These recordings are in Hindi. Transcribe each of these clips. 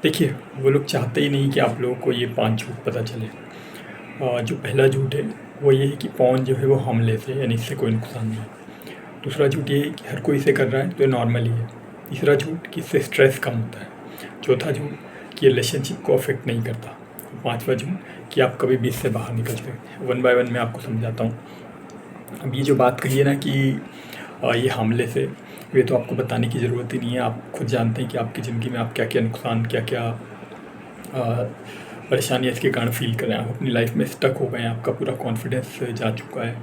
देखिए, वो लोग चाहते ही नहीं कि आप लोगों को ये 5 झूठ पता चले। जो पहला झूठ है वो ये है कि फ़ोन जो है वो हार्मलेस है, यानी इससे कोई नुकसान नहीं है। दूसरा झूठ ये है कि हर कोई इसे कर रहा है तो ये नॉर्मल ही है। तीसरा झूठ कि इससे स्ट्रेस कम होता है। चौथा झूठ कि ये रिलेशनशिप को अफेक्ट नहीं करता। पाँचवा झूठ कि आप कभी भी इससे बाहर निकल सकते हैं। वन बाय वन मैं आपको समझाता हूँ। अब ये जो बात कही है ना कि ये हार्मलेस है, ये तो आपको बताने की ज़रूरत ही नहीं है। आप खुद जानते हैं कि आपकी ज़िंदगी में आप क्या क्या नुकसान, क्या क्या परेशानियाँ इसके कारण फ़ील कर रहे हैं। आप अपनी लाइफ में स्टक हो गए हैं, आपका पूरा कॉन्फिडेंस जा चुका है,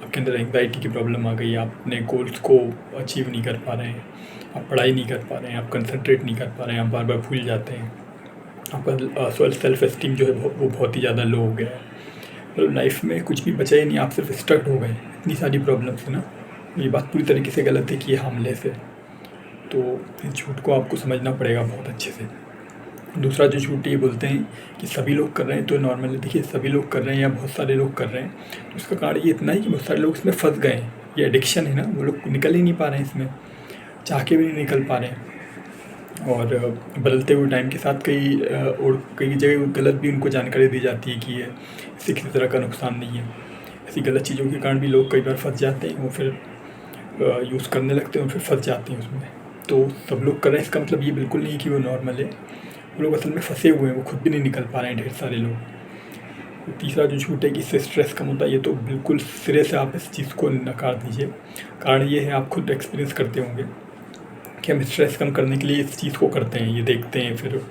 आपके अंदर एंग्जाइटी की प्रॉब्लम आ गई है, आप अपने गोल्स को अचीव नहीं कर पा रहे हैं, आप पढ़ाई नहीं कर पा रहे हैं, आप कंसंट्रेट नहीं कर पा रहे हैं, आप बार बार भूल जाते हैं, आपका सेल्फ एस्टीम जो है वो बहुत ही ज़्यादा लो हो गया है। मतलब लाइफ में कुछ भी बचा ही नहीं, आप सिर्फ स्टक हो गए। इतनी सारी प्रॉब्लम्स है ना, ये बात पूरी तरीके से गलत है कि ये हार्मलेस है। तो इस झूठ को आपको समझना पड़ेगा बहुत अच्छे से। दूसरा जो झूठ ये बोलते हैं कि सभी लोग कर रहे हैं तो नॉर्मल है। देखिए, सभी लोग कर रहे हैं या बहुत सारे लोग कर रहे हैं तो उसका कारण ये इतना ही कि बहुत सारे लोग इसमें फंस गए हैं। ये एडिक्शन है ना, वो लोग निकल ही नहीं पा रहे हैं इसमें, चाह के भी नहीं निकल पा रहे हैं। और बदलते हुए टाइम के साथ और कई जगह गलत भी उनको जानकारी दी जाती है कि ये इससे किसी तरह का नुकसान नहीं है। ऐसी गलत चीज़ों के कारण भी लोग कई बार फंस जाते हैं, वो फिर यूज़ करने लगते हैं और फिर फंस जाते हैं उसमें। तो सब लोग कर रहे हैं इसका मतलब ये बिल्कुल नहीं कि वो नॉर्मल है। वो लोग असल में फंसे हुए हैं, वो खुद भी नहीं निकल पा रहे हैं, ढेर सारे लोग। तीसरा जो झूठ है कि इससे स्ट्रेस कम होता है, ये तो बिल्कुल सिरे से आप इस चीज़ को नकार दीजिए। कारण ये है, आप खुद एक्सपीरियंस करते होंगे कि हम स्ट्रेस कम करने के लिए इस चीज़ को करते हैं, ये देखते हैं, फिर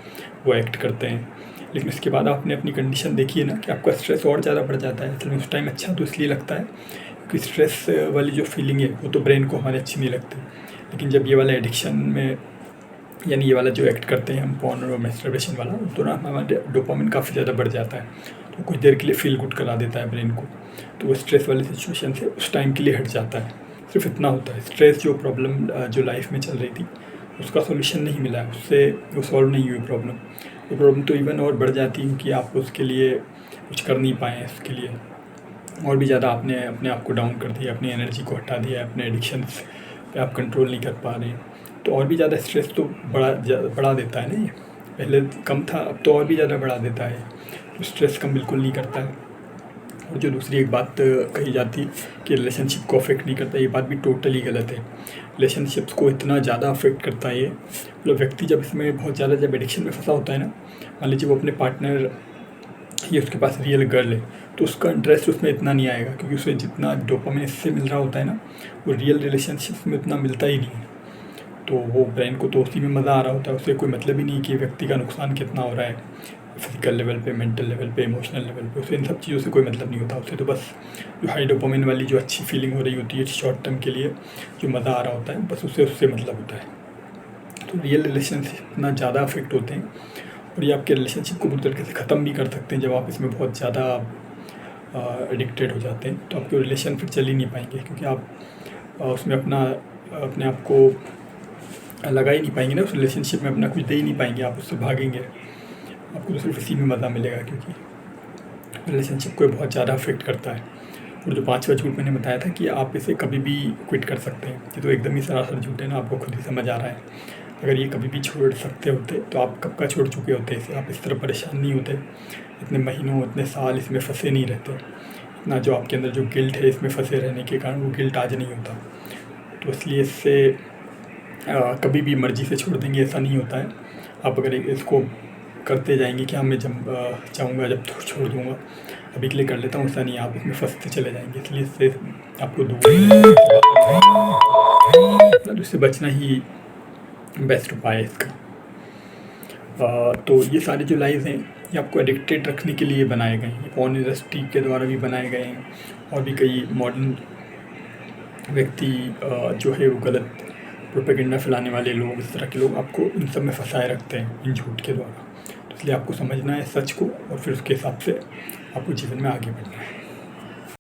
वो एक्ट करते हैं। लेकिन इसके बाद आपने अपनी कंडीशन देखी है ना कि आपका स्ट्रेस और ज़्यादा बढ़ जाता है। असल में उस टाइम अच्छा तो इसलिए लगता है क्योंकि स्ट्रेस वाली जो फीलिंग है वो तो ब्रेन को हमारे अच्छी नहीं लगती। लेकिन जब ये वाला एडिक्शन में, यानी ये वाला जो एक्ट करते हैं हम पॉर्न और मैस्टरबेशन वाला, तो ना हमारा डोपामिन काफ़ी ज़्यादा बढ़ जाता है, तो कुछ देर के लिए फील गुड करा देता है ब्रेन को। तो वो स्ट्रेस वाली सिचुएशन से उस टाइम के लिए हट जाता है। सिर्फ इतना होता है। स्ट्रेस जो प्रॉब्लम जो लाइफ में चल रही थी उसका सॉल्यूशन नहीं मिला है, उससे वो सॉल्व नहीं हुई प्रॉब्लम। वो प्रॉब्लम तो इवन और बढ़ जाती है कि आप उसके लिए कुछ कर नहीं पाए हैं। उसके लिए और भी ज़्यादा आपने अपने आप को डाउन कर दिया, अपनी एनर्जी को हटा दिया, अपने एडिक्शंस पे आप कंट्रोल नहीं कर पा रहे हैं। तो और भी ज़्यादा स्ट्रेस तो बढ़ा देता है ना ये। पहले कम था, अब तो और भी ज़्यादा बढ़ा देता है। तो स्ट्रेस कम बिल्कुल नहीं करता है। और जो दूसरी एक बात कही जाती है कि रिलेशनशिप को अफेक्ट नहीं करता, ये बात भी टोटली गलत है। रिलेशनशिप्स को इतना ज़्यादा अफेक्ट करता है ये, मतलब व्यक्ति जब इसमें बहुत ज़्यादा जब एडिक्शन में फंसा होता है ना, मान लीजिए वो अपने पार्टनर, ये उसके पास रियल गर्ल है, तो उसका इंटरेस्ट उसमें इतना नहीं आएगा क्योंकि उसे जितना डोपामिन इससे मिल रहा होता है ना, वो रियल रिलेशनशिप में उतना मिलता ही नहीं है। तो वो ब्रेन को तो उसी में मज़ा आ रहा होता है, उसे कोई मतलब ही नहीं कि व्यक्ति का नुकसान कितना हो रहा है, फिजिकल लेवल पे, मेंटल लेवल पे, इमोशनल लेवल पे। उसे इन सब चीज़ों से कोई मतलब नहीं होता। उसे तो बस जो हाई डोपामिन वाली जो अच्छी फीलिंग हो रही होती है शॉर्ट टर्म के लिए, जो मज़ा आ रहा होता है, बस उसे उससे मतलब होता है। तो रियल रिलेशनशिप इतना ज़्यादा अफेक्ट होते हैं और ये आपके रिलेशनशिप को पूरी तरीके से ख़त्म भी कर सकते हैं। जब आप इसमें बहुत ज़्यादा एडिक्टेड हो जाते हैं तो आपके रिलेशन फिर चल ही नहीं पाएंगे, क्योंकि आप उसमें अपने आप को लगा ही नहीं पाएंगे ना, उस रिलेशनशिप में अपना कुछ दे ही नहीं पाएंगे, आप उससे भागेंगे। आपको तो सिर्फ इसी में मज़ा मिलेगा, क्योंकि रिलेशनशिप को बहुत ज़्यादा अफेक्ट करता है। और जो 5वां झूठ मैंने बताया था कि आप इसे कभी भी क्विट कर सकते हैं, ये तो एकदम ही सरासर झूठ है ना, आपको खुद ही समझ आ रहा है। अगर ये कभी भी छोड़ सकते होते तो आप कब का छोड़ चुके होते इसे, आप इस तरह परेशान नहीं होते, इतने महीनों इतने साल इसमें फंसे नहीं रहते। इतना जो आपके अंदर जो गिल्ट है इसमें फंसे रहने के कारण, वो गिल्ट आज नहीं होता। तो इसलिए इससे कभी भी मर्ज़ी से छोड़ देंगे ऐसा नहीं होता है। आप अगर इसको करते जाएंगे कि हाँ मैं जब चाहूँगा जब छोड़ दूँगा, अभी के लिए कर लेता हूँ, ऐसा नहीं, आप इसमें फंसते चले जाएंगे। इसलिए इससे आपको दूर इससे बचना ही बेस्ट उपाय है इसका। तो ये सारे जो लाइज़ हैं ये आपको एडिक्टेड रखने के लिए बनाए गए हैं। ये पॉर्न इंडस्ट्री के द्वारा भी बनाए गए हैं, और भी कई मॉडर्न व्यक्ति जो है वो गलत प्रोपेगेंडा फैलाने वाले लोग, इस तरह के लोग आपको इन सब में फंसाए रखते हैं इन झूठ के द्वारा। तो इसलिए आपको समझना है सच को, और फिर उसके हिसाब से आपको जीवन में आगे बढ़ना है।